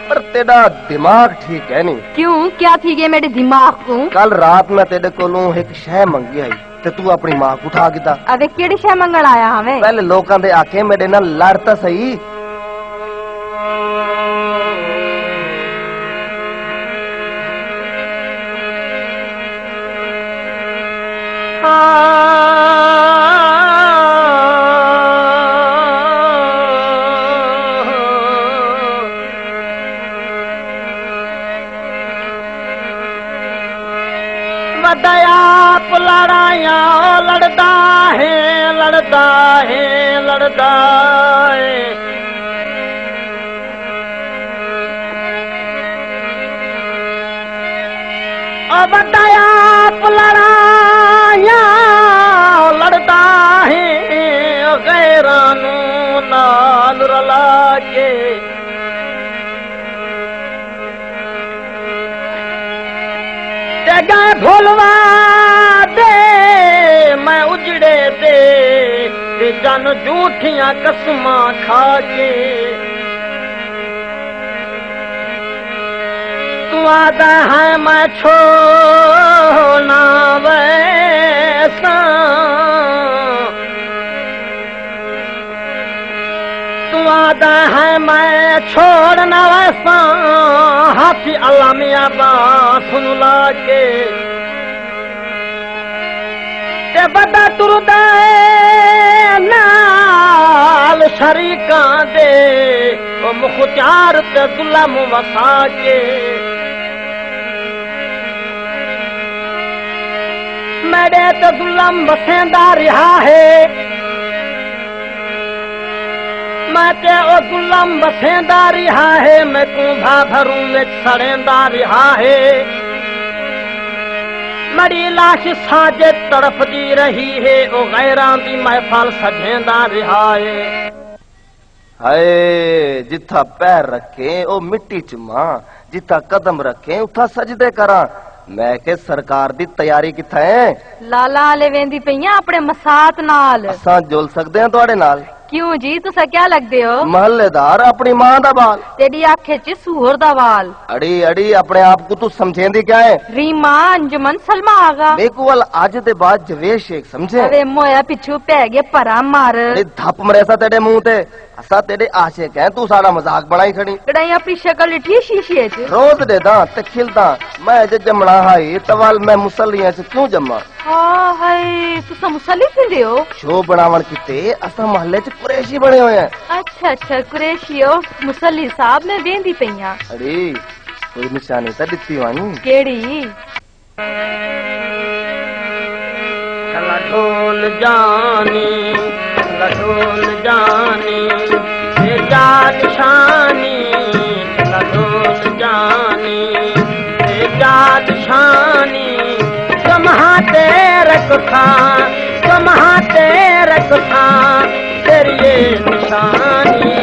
पर तेरा दिमाग ठीक है नहीं। क्यों, क्या थी गए मेरे दिमाग को? कल रात में तेरे कोलों एक शह मंगी आई ते तू अपनी मां को उठा के दा। अबे केड़ी शह मंगण आया हमें? पहले लोकां दे आके मेरे नाल लड़ता सही। दया लड़ाया लड़दा है लड़दा है लड़दा है। अब दया लड़ाया लड़दा है गैरानू नाल रला के। गए भोलवा दे मैं उजड़े दे जन झूठियां कसमां खा के। तू आदा है मैं छोड़ना वैसा, तू आदा है मैं छोड़ना वैसा। हाथी अलामिया बात सुन लागे ते बड़ा तुरदा नाल शरीका दे ओ मुख्तियार ते जुल्म वसा के। मेरे ते जुल्म बसेंदा रहा है, मैं ते ओ जुल्म बसेंदा रहा है। मैं कुंभा भरूं में सड़ेंदा रहा है। मेरी लाश साजे तड़फ दी रही है ओ गैरां दी महफल सजेंदा रहा है। हाय जिथा पैर रखे ओ मिट्टी च मां, जिथा कदम रखे उठा सजदे करा। मैं के सरकार दी तैयारी किथा है? लाला ले वेंदी पईयां अपने मसात नाल। असां जुल सकदे हां तुहाडे नाल। क्यों जी, तुसा क्या लगदे हो? महल्लेदार अपनी मां दा बाल, तेरी आंखें च सूहर दा वाल। अड़ी अड़ी अपने आप को तू समझेंदी क्या है? रीमा अंजुमन सलमा आगा बेकुल आज दे बाद जवेद शेख समझे। अरे मोया पिछू पै गए परा मार। अरे धप मरेसा तेरे मुंह ते। असा तेरे आशिक हैं, तू सारा मजाक बनाई खड़ी। कड़ाई अपनी शक्ल इठी शीशे च रोज दे दा ते खिलदा मैं जे जमना हाई तवाल मैं मुसल्लियां से क्यों जम्मा। हाँ हाय तुसा मुसल्ली पिंदे हो? शो बनावन किते असा महल्ले च कुरैशी बने हुए हैं। अच्छा अच्छा कुरैशियो मुसल्ली साहब में वेंदी पईयां। अरे कोई निशानी तो दित्ती वानी। केड़ी? लठोल जानी लठोल जानी जा निशानी। लठोल जानी जा निशानी। कमाते रखा कमाते रखा तेरी निशानी।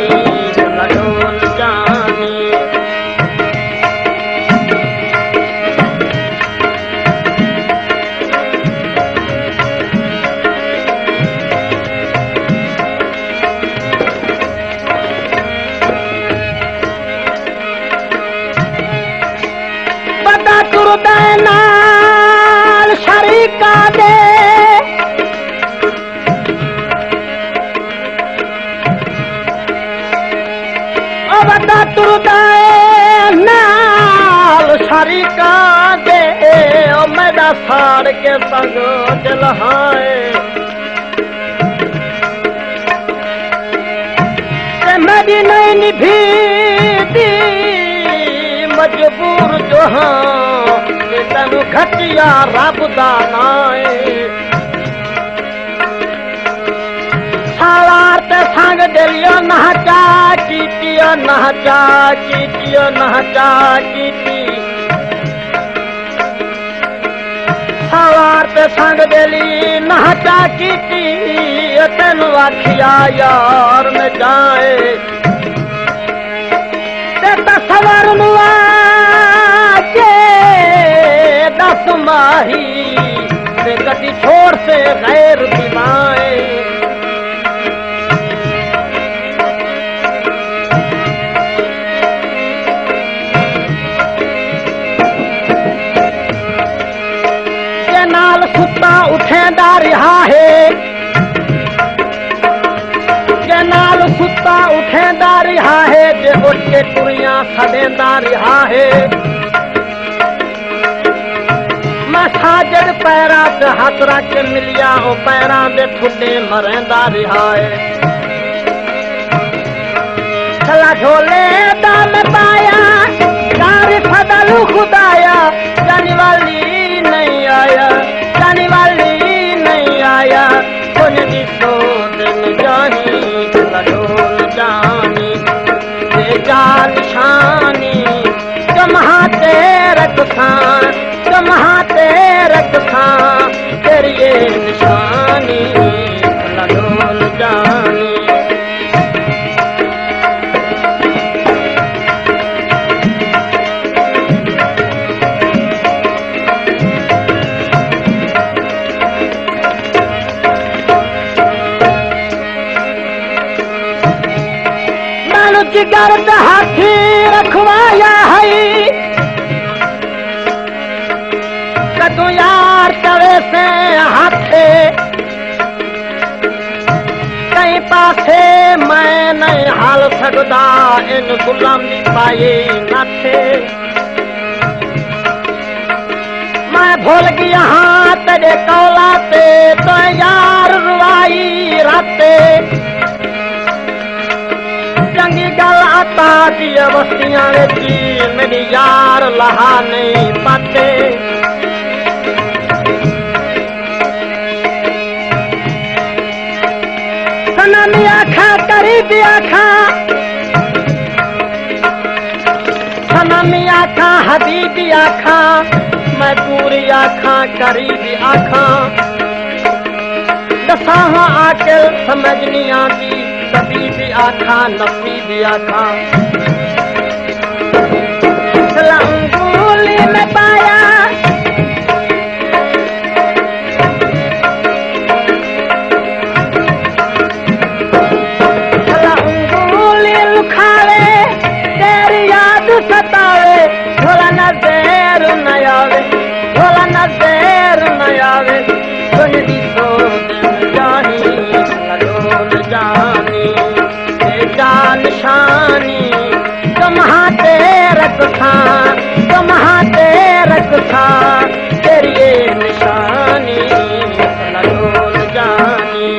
लठोल जानी नाल शरीका दे बड़ा तुरदा नाल शरीका दे ओ मेरा साड़ के संग दिल हाय। मेरी नहीं निभी मजबूर जो हाँ तेन घटिया रब दा नाए। सवार ते संग दिलियो नहचा कीतियो नहचा कीतियो नहचा कीती। सवार ते संग दिली नहचा कीती तेन आखिया यार में जाए। तस्वर मुआ के दस माही से कटी छोड़ से गैर दिमाए। सुता उठेंदा रिहा है, जे उठ के टुरियां सदेंदा रिहा है। मैं साजद पैरा ते हथ रख के मिलिया, ओ पैरां दे ठुड्डे मरेंदा रिहा है। चला झोले दा मैं पाया, गारी फदलू खुदाया, जाने वाली नहीं आया, जाने वाली नहीं आया। कुन दिसो दिन जानी, चला ढोल जानी, ये जान शानी, जमहा तेरे कुसान, जमहा तेरे कुसान, तेरी ये निशानी, चला ढोल जानी। जिगर दा हाथी रखवाया है, कदू यार करे से हाथे, कहीं पासे मैं नहीं हाल सकदा, इन गुलामी पाए न थे। मैं भूल गया हाँ तेरे कौला पे, तो यार रुआई राते। चंगी गल आता दी बस्तियां वेची, मेरी यार लहा नहीं पाते। सनमी आखा करीबी आखा, सनमी आखा हबीबी आखा, मैं दूरी आखा करीबी आखा। दसा आकिल समझ नहीं आती, कभी भी आखा नफी भी आखा। अंगूली में पाया, अंगूली लुखावे, तेरी याद सतावे, भोला नजर न आवे, भोला नजर न आवे। सुन दी सो दिन जानी, ढोल जानी, जान शानी, तुम्हा तेरे कुसान, तुम्हा तेरे कुसान, तेरी ये निशानी, ढोल जानी।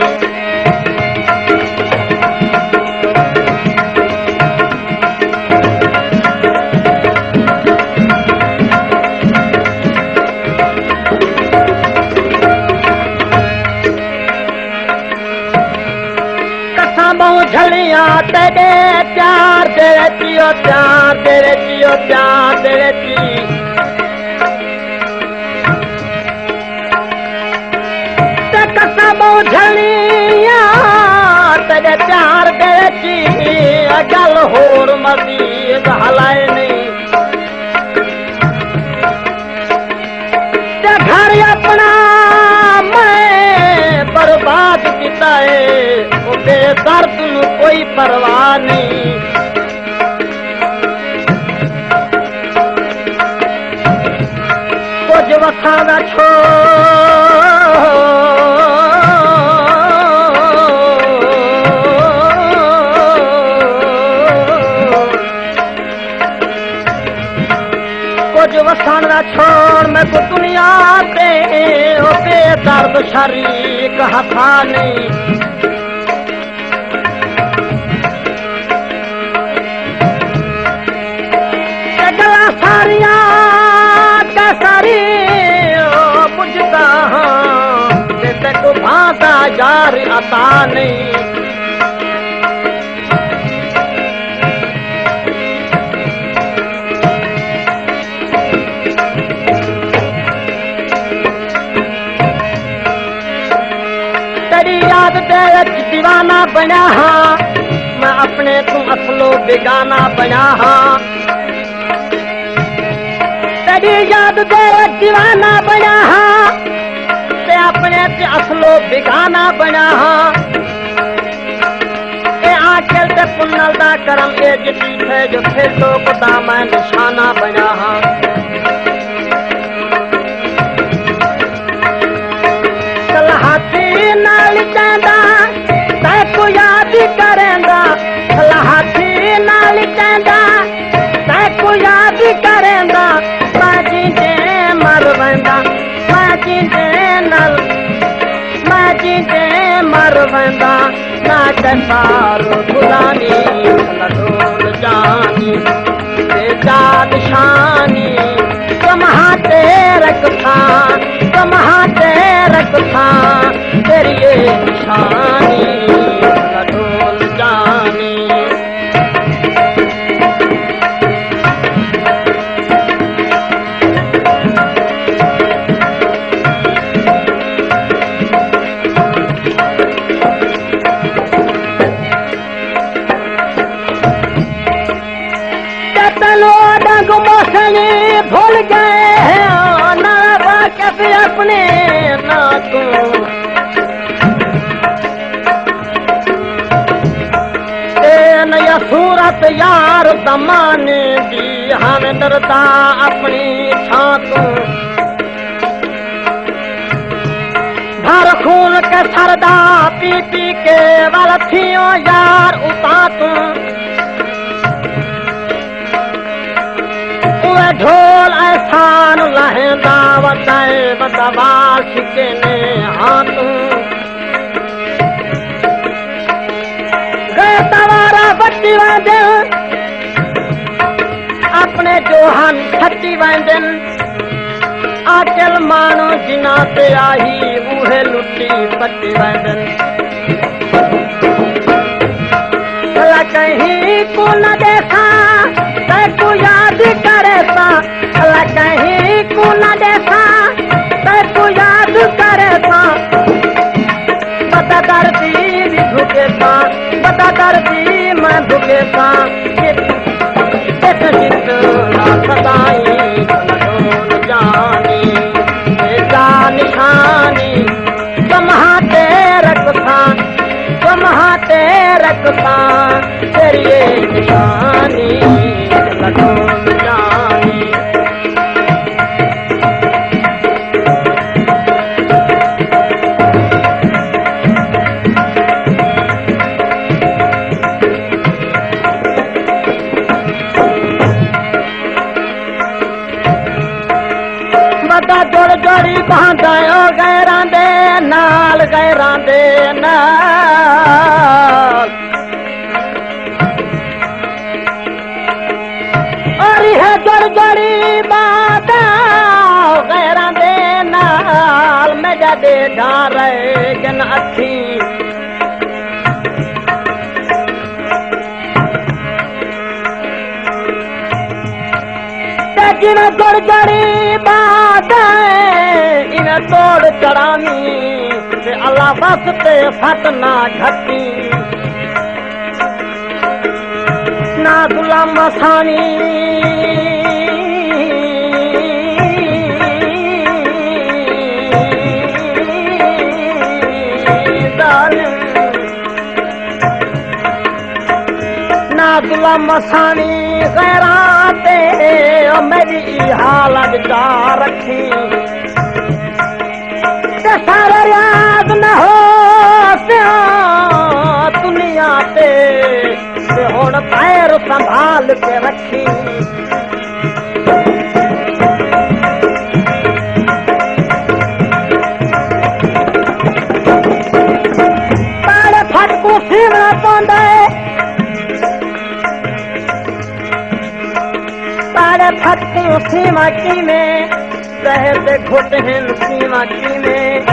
झड़िया तेरे प्यार तेरे जियो, प्यार तेरे जियो, प्यार तेरे जी। कसम झड़िया तेरे प्यार तेरे जी, गल होर मजीद हलाए नहीं। घर अपना मैं बर्बाद किता है, दर्द नू कोई परवाह नहीं। कुछ वसा ना कुछ वसा ना छोड़, मैं को दुनिया पे ओके दर्द शरीक हथा नहीं। सारिया सारी बुझता हाँ, को भाता यार आता नहीं। तेरी याद दे दीवाना बना हाँ, मैं अपने तू असलो बेगाना बना हाँ। तेरी याद दे दीवाना बना हाँ, ते अपने ते असलो बेगाना बना हाँ। ए आखिर ते पुन्नल दा करम ए जिती थे, जो थे तो खुदा मैं निशाना बना हाँ। चल हाथी नाल चंदा तै को तैको याद करेंदा हाथी नाल कहंदा तैको याद करेंदा मैं जींदे मर वेंदा मैं जींदे मर वेंदा ना कसार गुलामी लडोल जानी बेजान शानी कमहा तेरे कथा तेरी ये निशानी लडोल जानी मौसमी भूल गए ना वाकफ अपने ना तू नया सूरत यार दमाने दी हमें डरदा अपनी छातू भर खून के सरदा पी पी के वाल थियो यार उता तू ढोल ऐसान लहंदा वदाए बदवाल छिकने हाथू गए तवारा बच्ची वादे अपने जोहन छट्टी वादन आचल मानो जिना ते आई उहे लुटी पट्टी वादन कहीं को न देखा तैको याद करे सा कहीं को न देखा तैको याद करे सा बता दर्दी भी झुके सा बता दर्दी मैं झुके सा जितना सदाई जानी जान निशानी कमहा तेरे रखता तेरी ये निशानी लडोल जानी बता जोड़ जोड़ी बांधायो गैरां दे नाल और है जोड़ जोड़ी बांधा गैरां दे नाल में जादे ढारे गन अखी जिन्हें जोड़ जोड़ी बांधा इन्हें तोड़ चढ़ानी अल्लाह वास्ते फटना घटी ना गुलाम मसानी ना गुलाम मसानी गैराते मेरी हालत जा रखी सारा याद न हो दुनिया ते हुण पैर संभाल के रखी पैर फटकू सीवना पौंदा पैर फटकू सीमा की में शहर दे घुट हैं सीमा की में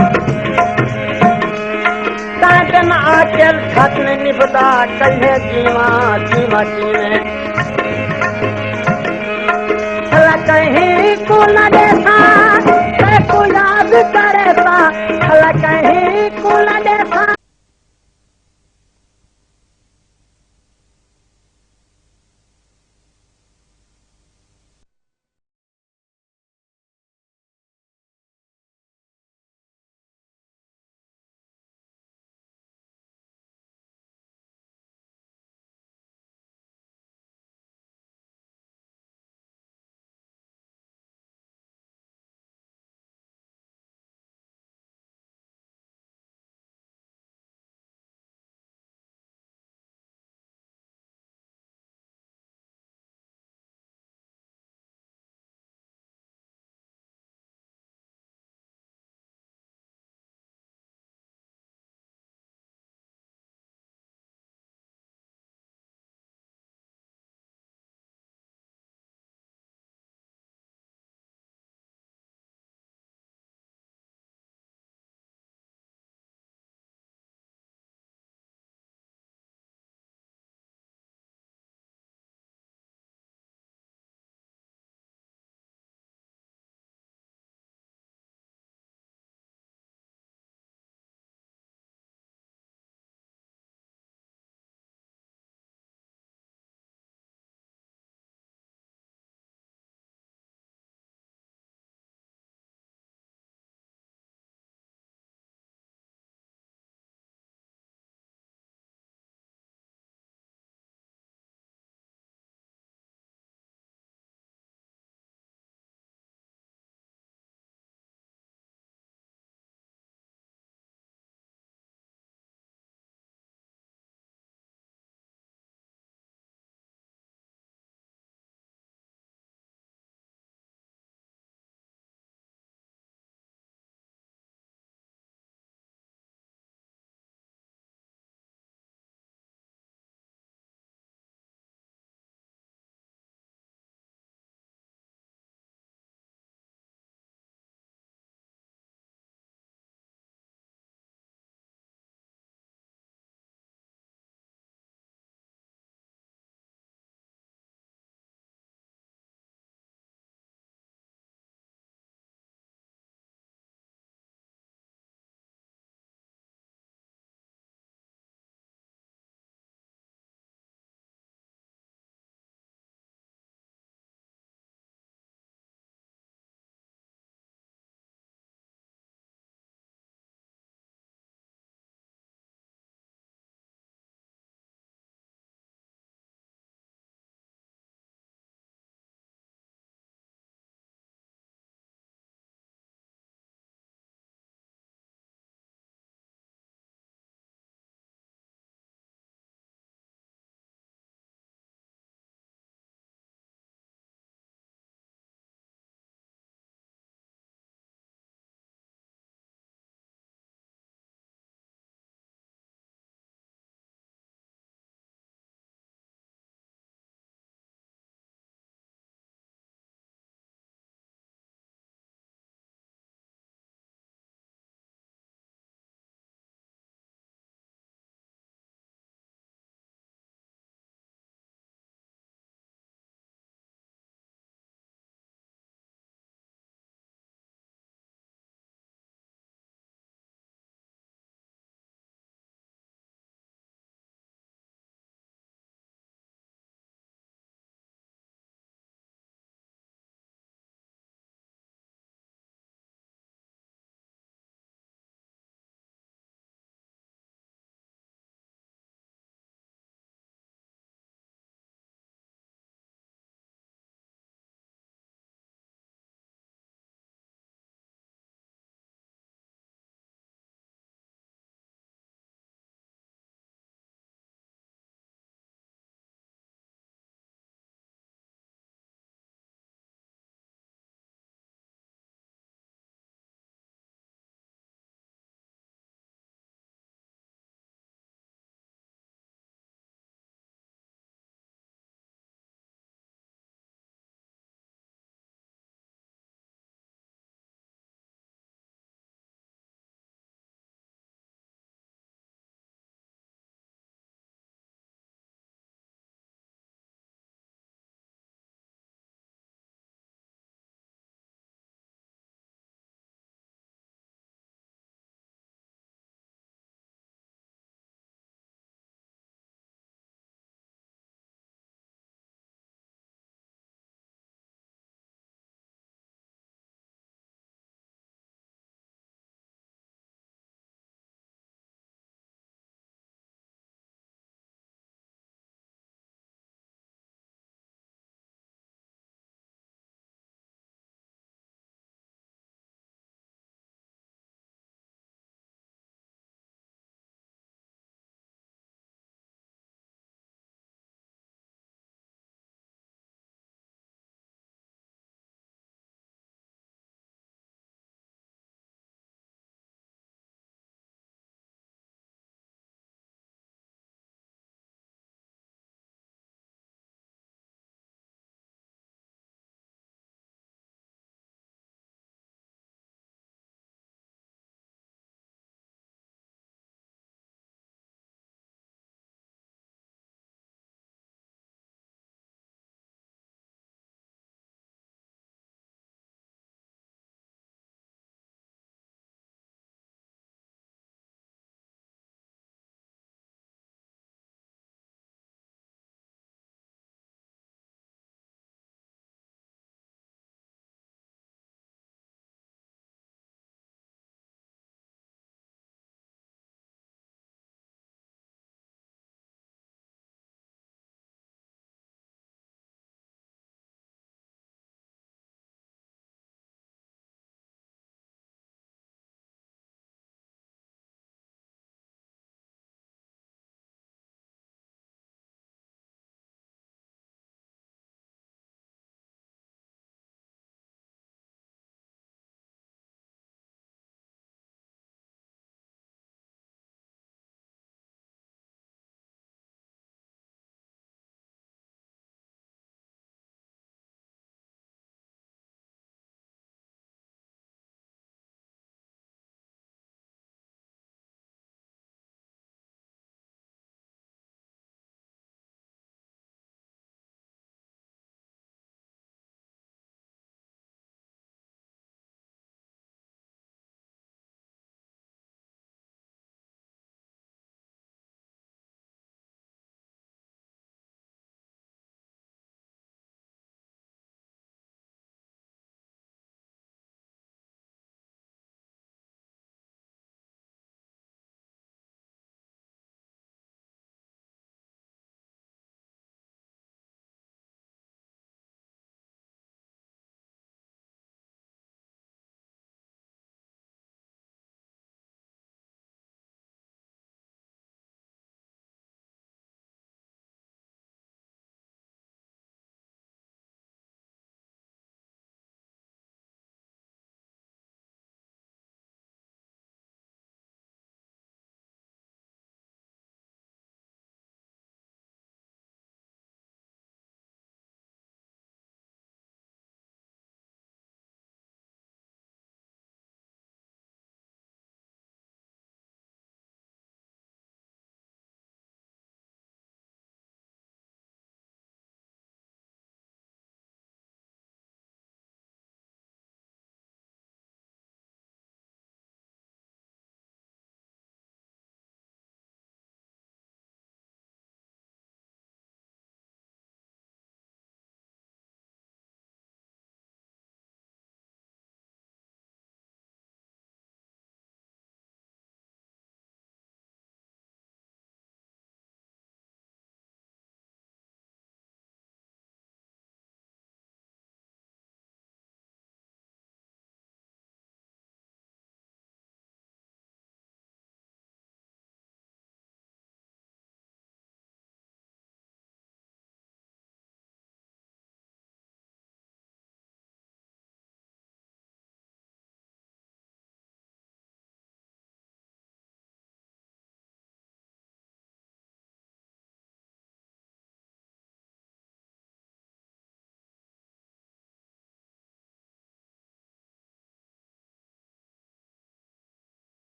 ताजन आचल खत में निभदा कहे जीवा सीमा की में कहीं को न देखा को याद करे